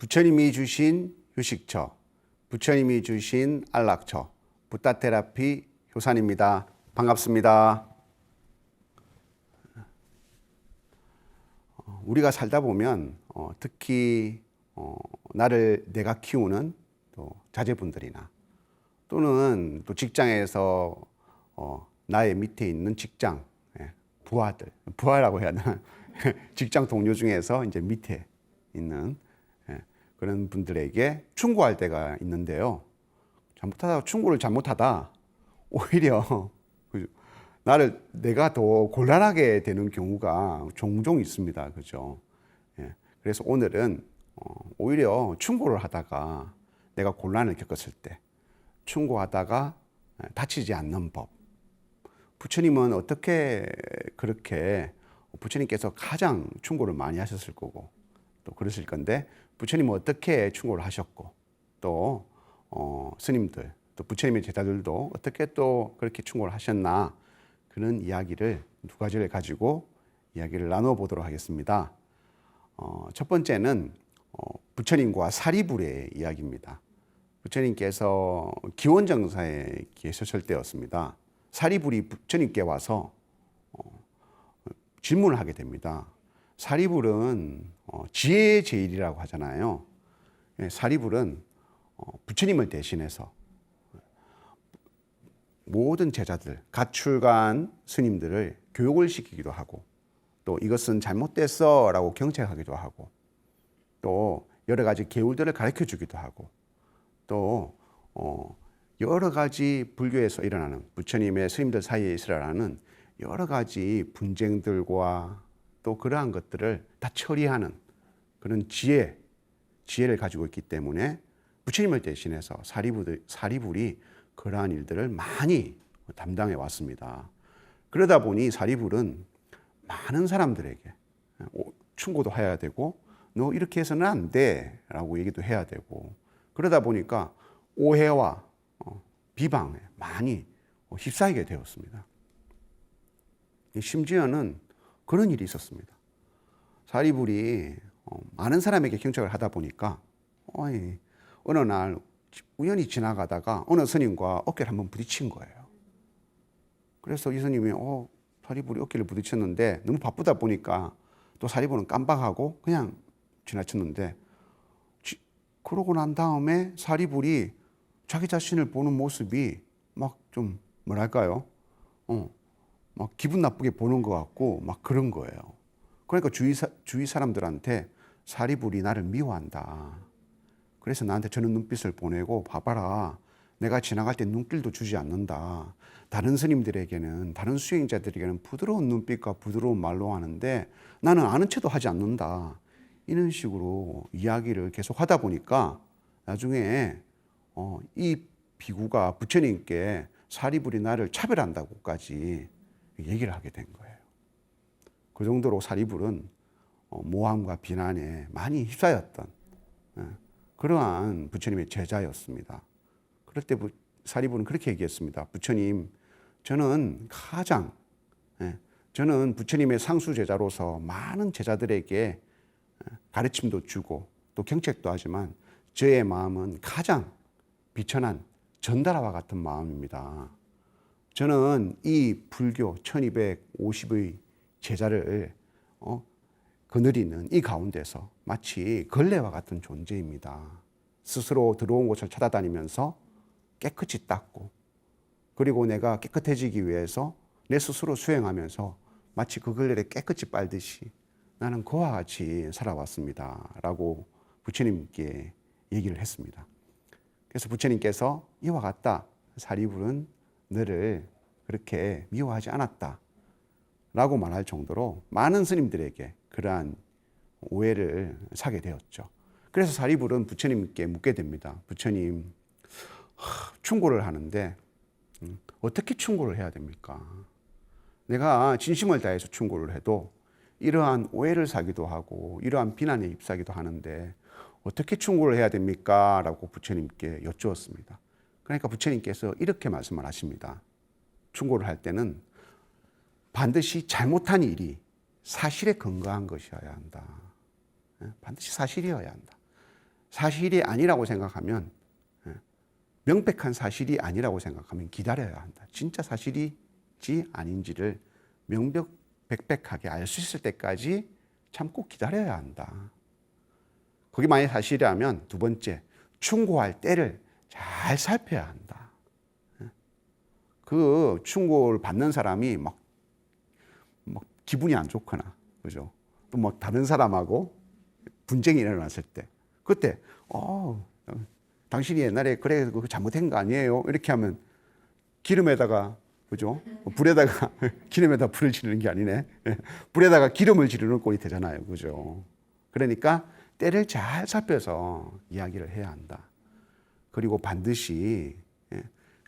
부처님이 주신 휴식처, 부처님이 주신 안락처, 붓다테라피 효산입니다. 반갑습니다. 우리가 살다 보면 특히 나를 내가 키우는 또 자제분들이나 또는 또 직장에서 나의 밑에 있는 직장 부하라고 해야 하나 직장 동료 중에서 이제 밑에 있는 그런 분들에게 충고할 때가 있는데요. 충고를 잘못하다 오히려 내가 더 곤란하게 되는 경우가 종종 있습니다. 그죠? 그래서 오늘은 오히려 충고를 하다가 내가 곤란을 겪었을 때 충고하다가 다치지 않는 법. 부처님은 어떻게 그렇게 부처님께서 가장 충고를 많이 하셨을 거고 또 그러실 건데 부처님은 어떻게 충고를 하셨고 또 스님들 또 부처님의 제자들도 어떻게 또 그렇게 충고를 하셨나 그런 이야기를 두 가지를 가지고 이야기를 나눠보도록 하겠습니다. 첫 번째는 부처님과 사리불의 이야기입니다. 부처님께서 기원정사에 계셨을 때였습니다. 사리불이 부처님께 와서 질문을 하게 됩니다. 사리불은 지혜의 제일이라고 하잖아요. 사리불은 부처님을 대신해서 모든 제자들, 가출간 스님들을 교육을 시키기도 하고 또 이것은 잘못됐어 라고 경책하기도 하고 또 여러 가지 계율들을 가르쳐 주기도 하고 또 여러 가지 불교에서 일어나는 부처님의 스님들 사이에 일어나는 여러 가지 분쟁들과 또 그러한 것들을 다 처리하는 그런 지혜를 가지고 있기 때문에 부처님을 대신해서 사리불이 그러한 일들을 많이 담당해 왔습니다. 그러다 보니 사리불은 많은 사람들에게 충고도 해야 되고 너 이렇게 해서는 안 돼 라고 얘기도 해야 되고 그러다 보니까 오해와 비방에 많이 휩싸이게 되었습니다. 심지어는 그런 일이 있었습니다. 사리불이 많은 사람에게 경책을 하다 보니까 어느 날 우연히 지나가다가 어느 스님과 어깨를 한번 부딪힌 거예요. 그래서 이 스님이 사리불이 어깨를 부딪혔는데 너무 바쁘다 보니까 또 사리불은 깜빡하고 그냥 지나쳤는데 그러고 난 다음에 사리불이 자기 자신을 보는 모습이 막 좀 뭐랄까요? 막 기분 나쁘게 보는 것 같고 막 그런 거예요. 그러니까 주위 사람들한테 사리불이 나를 미워한다. 그래서 나한테 저런 눈빛을 보내고 봐봐라. 내가 지나갈 때 눈길도 주지 않는다. 다른 스님들에게는 다른 수행자들에게는 부드러운 눈빛과 부드러운 말로 하는데 나는 아는 체도 하지 않는다. 이런 식으로 이야기를 계속 하다 보니까 나중에 이 비구가 부처님께 사리불이 나를 차별한다고까지 얘기를 하게 된 거예요. 그 정도로 사리불은 모함과 비난에 많이 휩싸였던 그러한 부처님의 제자였습니다. 그럴 때 사리불은 그렇게 얘기했습니다. 부처님, 저는 부처님의 상수 제자로서 많은 제자들에게 가르침도 주고 또 경책도 하지만 저의 마음은 가장 비천한 전달아와 같은 마음입니다. 저는 이 불교 1250의 제자를 거느리는 이 가운데서 마치 걸레와 같은 존재입니다. 스스로 들어온 곳을 찾아다니면서 깨끗이 닦고 그리고 내가 깨끗해지기 위해서 내 스스로 수행하면서 마치 그 걸레를 깨끗이 빨듯이 나는 그와 같이 살아왔습니다. 라고 부처님께 얘기를 했습니다. 그래서 부처님께서 이와 같다. 사리불은 너를 그렇게 미워하지 않았다. 라고 말할 정도로 많은 스님들에게 그러한 오해를 사게 되었죠. 그래서 사리불은 부처님께 묻게 됩니다. 부처님, 충고를 하는데 어떻게 충고를 해야 됩니까? 내가 진심을 다해서 충고를 해도 이러한 오해를 사기도 하고 이러한 비난에 휩싸기도 하는데 어떻게 충고를 해야 됩니까? 라고 부처님께 여쭈었습니다. 그러니까 부처님께서 이렇게 말씀을 하십니다. 충고를 할 때는 반드시 잘못한 일이 사실에 근거한 것이어야 한다. 반드시 사실이어야 한다. 사실이 아니라고 생각하면, 명백한 사실이 아니라고 생각하면 기다려야 한다. 진짜 사실이지 아닌지를 명백백하게 알 수 있을 때까지 참고 기다려야 한다. 그게 만약 사실이라면 두 번째, 충고할 때를 잘 살펴야 한다. 그 충고를 받는 사람이 막 기분이 안 좋거나, 그죠? 또 뭐 다른 사람하고 분쟁이 일어났을 때, 그때, 당신이 옛날에 그래, 그거 잘못한 거 아니에요? 이렇게 하면 기름에다가, 그죠? 불에다가, 기름에다 불을 지르는 게 아니네. 불에다가 기름을 지르는 꼴이 되잖아요. 그죠? 그러니까 때를 잘 살펴서 이야기를 해야 한다. 그리고 반드시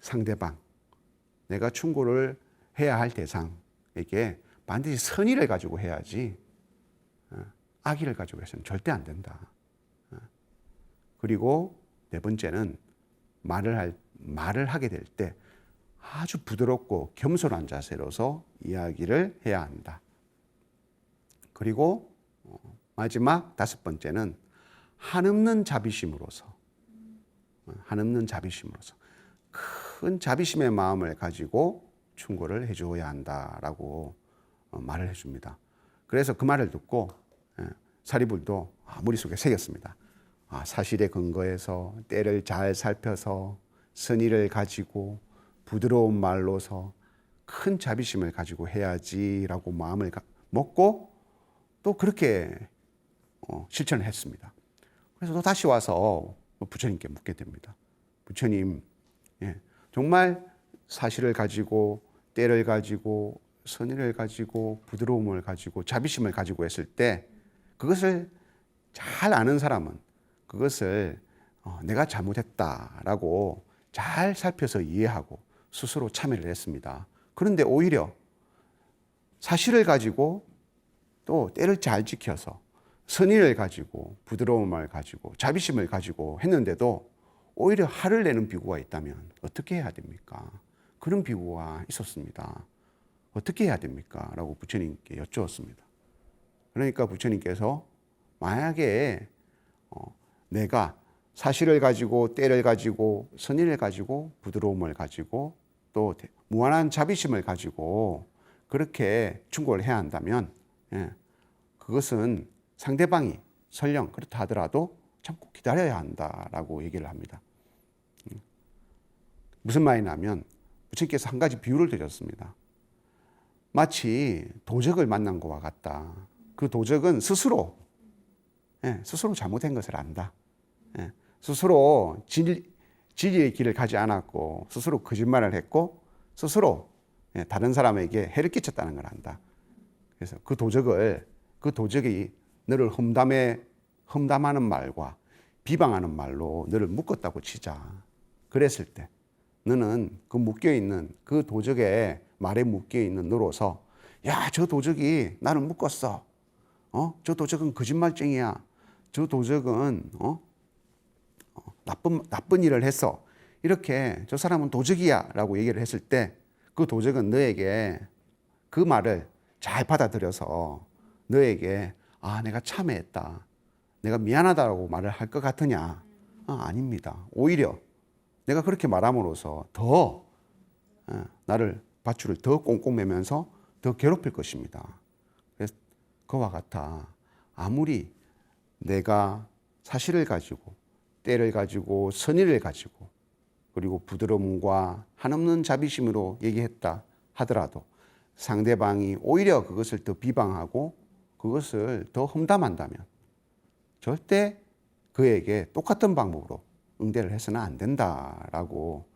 상대방, 내가 충고를 해야 할 대상에게 반드시 선의를 가지고 해야지 악의를 가지고 해서는 절대 안 된다. 그리고 네 번째는 말을 하게 될 때 아주 부드럽고 겸손한 자세로서 이야기를 해야 한다. 그리고 마지막 다섯 번째는 한없는 자비심으로서 큰 자비심의 마음을 가지고 충고를 해줘야 한다라고 말을 해줍니다. 그래서 그 말을 듣고 사리불도 머릿속에 새겼습니다. 사실에 근거해서 때를 잘 살펴서 선의를 가지고 부드러운 말로서 큰 자비심을 가지고 해야지라고 마음을 먹고 또 그렇게 실천을 했습니다. 그래서 또 다시 와서 부처님께 묻게 됩니다. 부처님, 정말 사실을 가지고 때를 가지고 선의를 가지고 부드러움을 가지고 자비심을 가지고 했을 때 그것을 잘 아는 사람은 그것을 내가 잘못했다라고 잘 살펴서 이해하고 스스로 참여를 했습니다. 그런데 오히려 사실을 가지고 또 때를 잘 지켜서 선의를 가지고 부드러움을 가지고 자비심을 가지고 했는데도 오히려 화를 내는 비구가 있다면 어떻게 해야 됩니까? 그런 비구가 있었습니다. 어떻게 해야 됩니까? 라고 부처님께 여쭈었습니다. 그러니까 부처님께서 만약에 내가 사실을 가지고 때를 가지고 선의를 가지고 부드러움을 가지고 또 무한한 자비심을 가지고 그렇게 충고를 해야 한다면 그것은 상대방이 설령 그렇다 하더라도 참고 기다려야 한다라고 얘기를 합니다. 무슨 말이냐면 부처님께서 한 가지 비유를 드렸습니다. 마치 도적을 만난 것과 같다. 그 도적은 스스로 잘못한 것을 안다. 스스로 진리의 길을 가지 않았고 스스로 거짓말을 했고 스스로 다른 사람에게 해를 끼쳤다는 걸 안다. 그래서 그 도적이 너를 험담하는 말과 비방하는 말로 너를 묶었다고 치자. 그랬을 때 너는 그 묶여있는 그 도적의 말에 묶여있는 너로서 야, 저 도적이 나를 묶었어. 저 도적은 거짓말쟁이야. 저 도적은 나쁜 일을 했어. 이렇게 저 사람은 도적이야 라고 얘기를 했을 때 그 도적은 너에게 그 말을 잘 받아들여서 너에게 내가 참회했다. 내가 미안하다고 말을 할 것 같으냐? 아닙니다. 오히려 내가 그렇게 말함으로써 더 나를 밧줄을 더 꽁꽁 매면서 더 괴롭힐 것입니다. 그래서 그와 같아 아무리 내가 사실을 가지고 때를 가지고 선의를 가지고 그리고 부드러움과 한없는 자비심으로 얘기했다 하더라도 상대방이 오히려 그것을 더 비방하고 그것을 더 험담한다면 절대 그에게 똑같은 방법으로 응대를 해서는 안 된다라고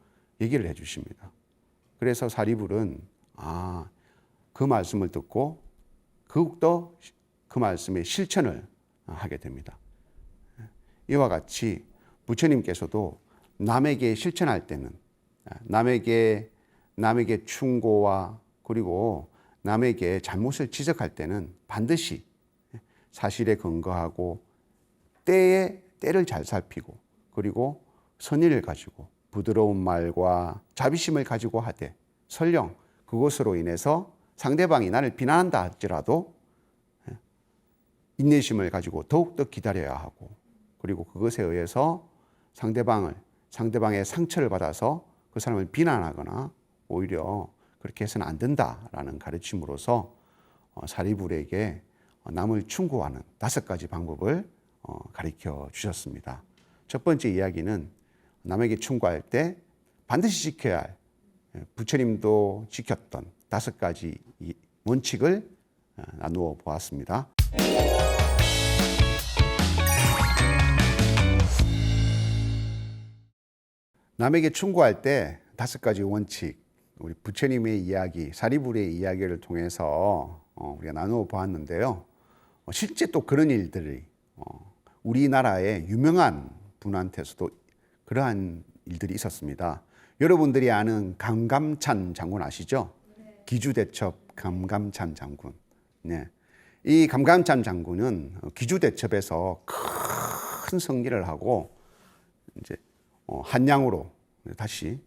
얘기를 해 주십니다. 그래서 사리불은 그 말씀을 듣고 더욱더 그 말씀의 실천을 하게 됩니다. 이와 같이 부처님께서도 남에게 실천할 때는 남에게 충고와 그리고 남에게 잘못을 지적할 때는 반드시 사실에 근거하고 때를 잘 살피고 그리고 선의를 가지고 부드러운 말과 자비심을 가지고 하되 설령 그것으로 인해서 상대방이 나를 비난한다 할지라도 인내심을 가지고 더욱더 기다려야 하고 그리고 그것에 의해서 상대방의 상처를 받아서 그 사람을 비난하거나 오히려 그렇게 해서는 안 된다라는 가르침으로서 사리불에게 남을 충고하는 5가지 방법을 가르쳐 주셨습니다. 첫 번째 이야기는 남에게 충고할 때 반드시 지켜야 할 부처님도 지켰던 5가지 원칙을 나누어 보았습니다. 남에게 충고할 때 5가지 원칙, 우리 부처님의 이야기, 사리불의 이야기를 통해서 우리가 나누어 보았는데요. 실제 또 그런 일들이 우리나라의 유명한 분한테서도 그러한 일들이 있었습니다. 여러분들이 아는 감감찬 장군 아시죠? 기주대첩 감감찬 장군. 네. 이 감감찬 장군은 기주대첩에서 큰 승리를 하고 이제 한양으로 다시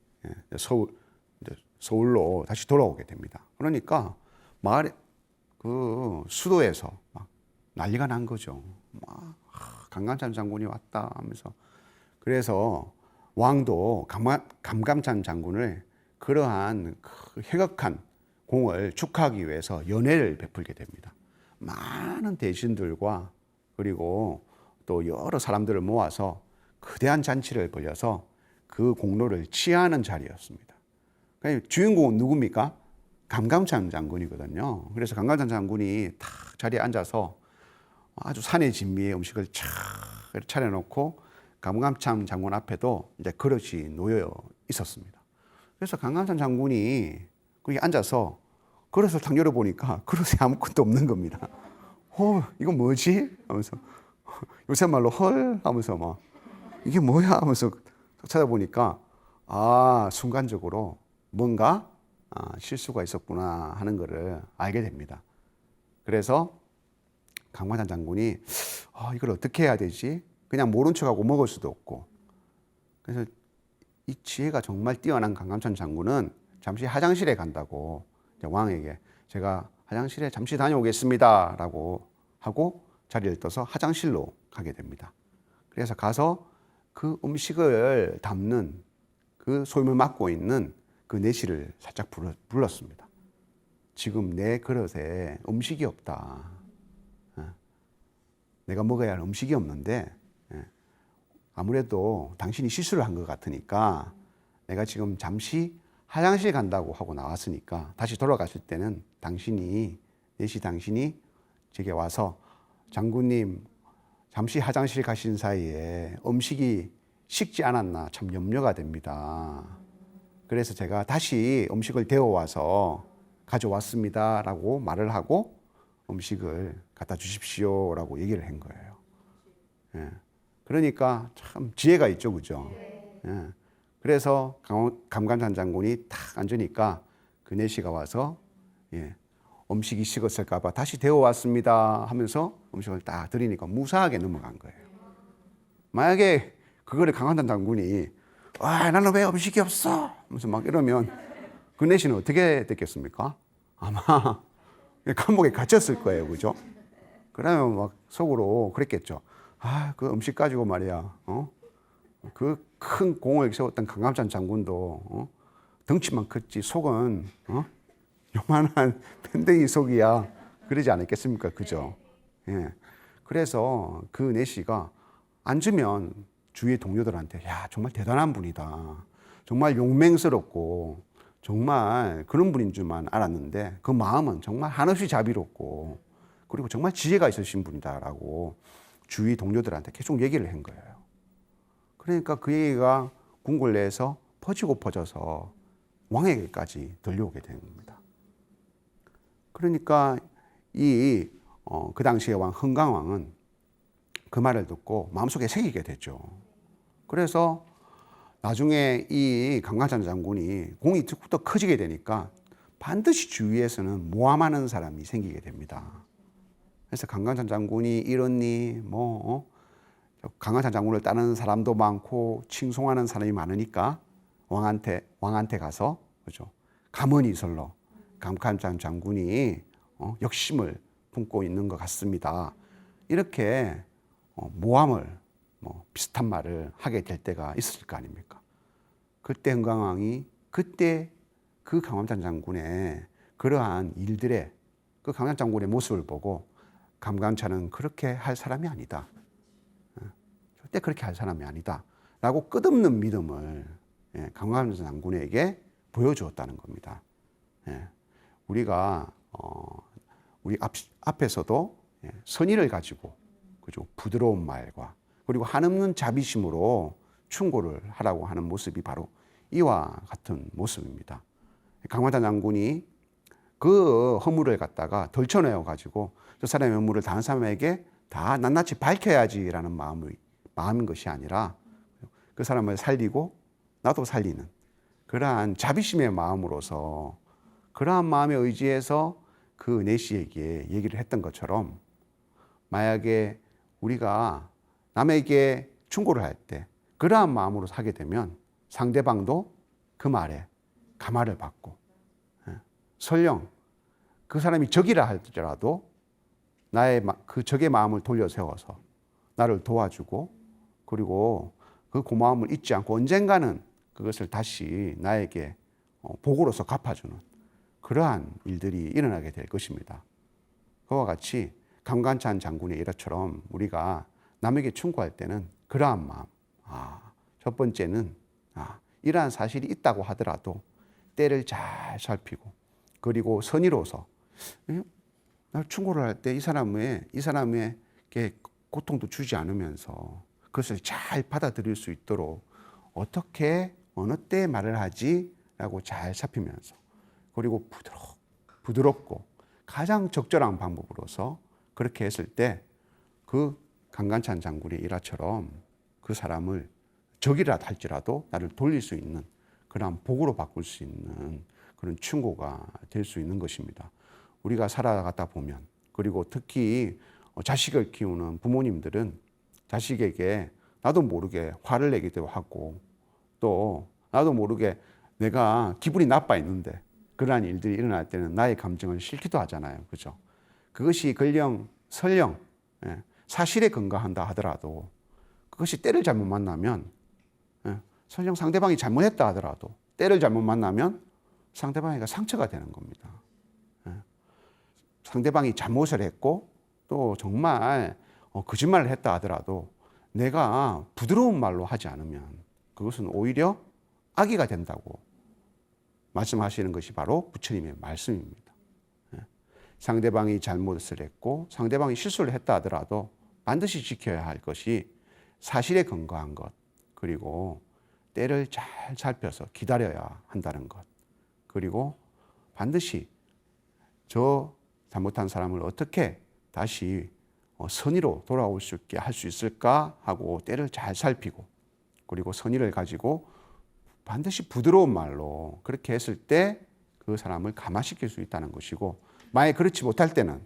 서울로 다시 돌아오게 됩니다. 그러니까 마을에 그 수도에서 막 난리가 난 거죠. 막 감감찬 장군이 왔다 하면서. 그래서 왕도 감감찬 장군을 그러한 그 획악한 공을 축하하기 위해서 연회를 베풀게 됩니다. 많은 대신들과 그리고 또 여러 사람들을 모아서 거대한 잔치를 벌여서 그 공로를 치하하는 자리였습니다. 그러니까 주인공은 누굽니까? 감감찬 장군이거든요. 그래서 감감찬 장군이 탁 자리에 앉아서 아주 산의 진미의 음식을 쫙 차려놓고 감감찬 장군 앞에도 이제 그릇이 놓여 있었습니다. 그래서 감감찬 장군이 거기 앉아서 그릇을 탁 열어보니까 그릇에 아무것도 없는 겁니다. 이거 뭐지? 하면서 요새 말로 헐 하면서 막 이게 뭐야 하면서 찾아보니까 순간적으로 뭔가 실수가 있었구나 하는 것을 알게 됩니다. 그래서 감감찬 장군이 이걸 어떻게 해야 되지? 그냥 모른 척하고 먹을 수도 없고. 그래서 이 지혜가 정말 뛰어난 감감찬 장군은 잠시 화장실에 간다고 왕에게 제가 화장실에 잠시 다녀오겠습니다 라고 하고 자리를 떠서 화장실로 가게 됩니다. 그래서 가서 그 음식을 담는 그 소임을 맡고 있는 그 내시를 살짝 불렀습니다. 지금 내 그릇에 음식이 없다. 내가 먹어야 할 음식이 없는데 아무래도 당신이 실수를 한 것 같으니까 내가 지금 잠시 화장실 간다고 하고 나왔으니까 다시 돌아갔을 때는 당신이 제게 와서 장군님 잠시 화장실 가신 사이에 음식이 식지 않았나 참 염려가 됩니다. 그래서 제가 다시 음식을 데워와서 가져왔습니다 라고 말을 하고 음식을 갖다 주십시오 라고 얘기를 한 거예요. 그러니까 참 지혜가 있죠, 그죠? 그래서 감감찬 장군이 탁 앉으니까 그 내시가 와서 음식이 식었을까 봐 다시 데워왔습니다 하면서 음식을 딱 드리니까 무사하게 넘어간 거예요. 만약에 그거를 감감찬 장군이 나는 왜 음식이 없어? 하면서 막 이러면 그 내시는 어떻게 됐겠습니까? 아마 감옥에 갇혔을 거예요, 그죠? 그러면 막 속으로 그랬겠죠. 그 음식 가지고 말이야, 그 큰 공을 세웠던 감감찬 장군도 덩치만 컸지 속은 요만한 밴댕이 속이야. 그러지 않았겠습니까? 그죠? 그래서 그 내시가 앉으면 주위의 동료들한테 정말 대단한 분이다. 정말 용맹스럽고 정말 그런 분인 줄만 알았는데 그 마음은 정말 한없이 자비롭고 그리고 정말 지혜가 있으신 분이다라고 주위 동료들한테 계속 얘기를 한 거예요. 그러니까 그 얘기가 궁궐 내에서 퍼져서 왕에게까지 들려오게 된 겁니다. 그러니까 그 당시의 왕 흥강왕은 그 말을 듣고 마음속에 새기게 됐죠. 그래서 나중에 이 감감찬 장군이 공이 더 커지게 되니까 반드시 주위에서는 모함하는 사람이 생기게 됩니다. 그래서 감감찬 장군이 이러니 감감찬 장군을 따르는 사람도 많고 칭송하는 사람이 많으니까 왕한테 가서 그죠? 가문이설로 감감찬 장군이 욕심을 품고 있는 것 같습니다. 이렇게 모함을 뭐 비슷한 말을 하게 될 때가 있었을 거 아닙니까? 그때 흥강왕이 그때 그 강원찬 장군의 그러한 일들의 그 강원찬 장군의 모습을 보고 강간찬은 그렇게 할 사람이 아니다. 절대 그렇게 할 사람이 아니다. 라고 끝없는 믿음을 강원찬 장군에게 보여주었다는 겁니다. 우리가 우리 앞에서도 선의를 가지고 그죠? 부드러운 말과 그리고 한없는 자비심으로 충고를 하라고 하는 모습이 바로 이와 같은 모습입니다. 강화단 장군이 그 허물을 갖다가 덜쳐내어 가지고 저 사람의 허물을 다른 사람에게 다 낱낱이 밝혀야지라는 마음인 것이 아니라 그 사람을 살리고 나도 살리는 그러한 자비심의 마음으로서 그러한 마음에 의지해서 그 내시에게 얘기를 했던 것처럼 만약에 우리가 남에게 충고를 할 때 그러한 마음으로 하게 되면 상대방도 그 말에 감화를 받고 설령 그 사람이 적이라 할지라도 나의 그 적의 마음을 돌려 세워서 나를 도와주고 그리고 그 고마움을 잊지 않고 언젠가는 그것을 다시 나에게 복으로서 갚아주는 그러한 일들이 일어나게 될 것입니다. 그와 같이 강간찬 장군의 일화처럼 우리가 남에게 충고할 때는 그러한 마음, 첫 번째는 이러한 사실이 있다고 하더라도 때를 잘 살피고 그리고 선의로서 나 충고를 할 때 이 사람에게 고통도 주지 않으면서 그것을 잘 받아들일 수 있도록 어떻게 어느 때 말을 하지라고 잘 살피면서 그리고 부드럽고 가장 적절한 방법으로서 그렇게 했을 때 그 강간찬 장군의 일화처럼 그 사람을 적이라 할지라도 나를 돌릴 수 있는 그런 복으로 바꿀 수 있는 그런 충고가 될 수 있는 것입니다. 우리가 살아가다 보면 그리고 특히 자식을 키우는 부모님들은 자식에게 나도 모르게 화를 내기도 하고 또 나도 모르게 내가 기분이 나빠 있는데 그러한 일들이 일어날 때는 나의 감정을 싫기도 하잖아요. 그죠? 그것이 설령 사실에 근거한다 하더라도 그것이 때를 잘못 만나면 설령 상대방이 잘못했다 하더라도 때를 잘못 만나면 상대방에게 상처가 되는 겁니다. 상대방이 잘못을 했고 또 정말 거짓말을 했다 하더라도 내가 부드러운 말로 하지 않으면 그것은 오히려 악의가 된다고 말씀하시는 것이 바로 부처님의 말씀입니다. 상대방이 잘못을 했고 상대방이 실수를 했다 하더라도 반드시 지켜야 할 것이 사실에 근거한 것 그리고 때를 잘 살펴서 기다려야 한다는 것 그리고 반드시 저 잘못한 사람을 어떻게 다시 선의로 돌아올 수 있게 할 수 있을까 하고 때를 잘 살피고 그리고 선의를 가지고 반드시 부드러운 말로 그렇게 했을 때 그 사람을 감화시킬 수 있다는 것이고 만약에 그렇지 못할 때는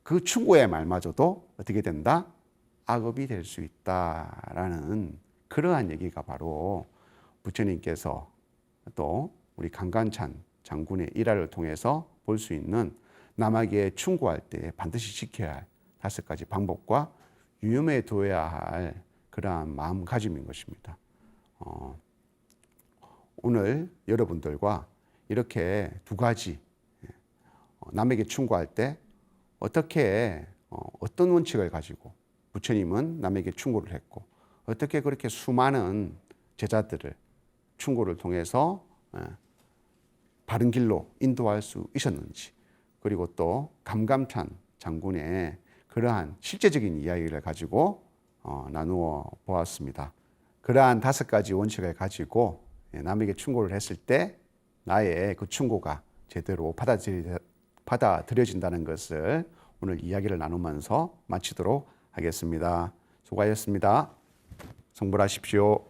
그 충고의 말마저도 어떻게 된다? 악업이 될 수 있다라는 그러한 얘기가 바로 부처님께서 또 우리 강간찬 장군의 일화를 통해서 볼 수 있는 남에게 충고할 때 반드시 지켜야 할 5가지 방법과 유념해 둬야 할 그러한 마음가짐인 것입니다. 오늘 여러분들과 이렇게 2가지 남에게 충고할 때 어떻게 어떤 원칙을 가지고 부처님은 남에게 충고를 했고 어떻게 그렇게 수많은 제자들을 충고를 통해서 바른 길로 인도할 수 있었는지 그리고 또 강간찬 장군의 그러한 실제적인 이야기를 가지고 나누어 보았습니다. 그러한 5가지 원칙을 가지고 남에게 충고를 했을 때 나의 그 충고가 제대로 받아들여진다는 것을 오늘 이야기를 나누면서 마치도록 하겠습니다. 수고하셨습니다. 성불하십시오.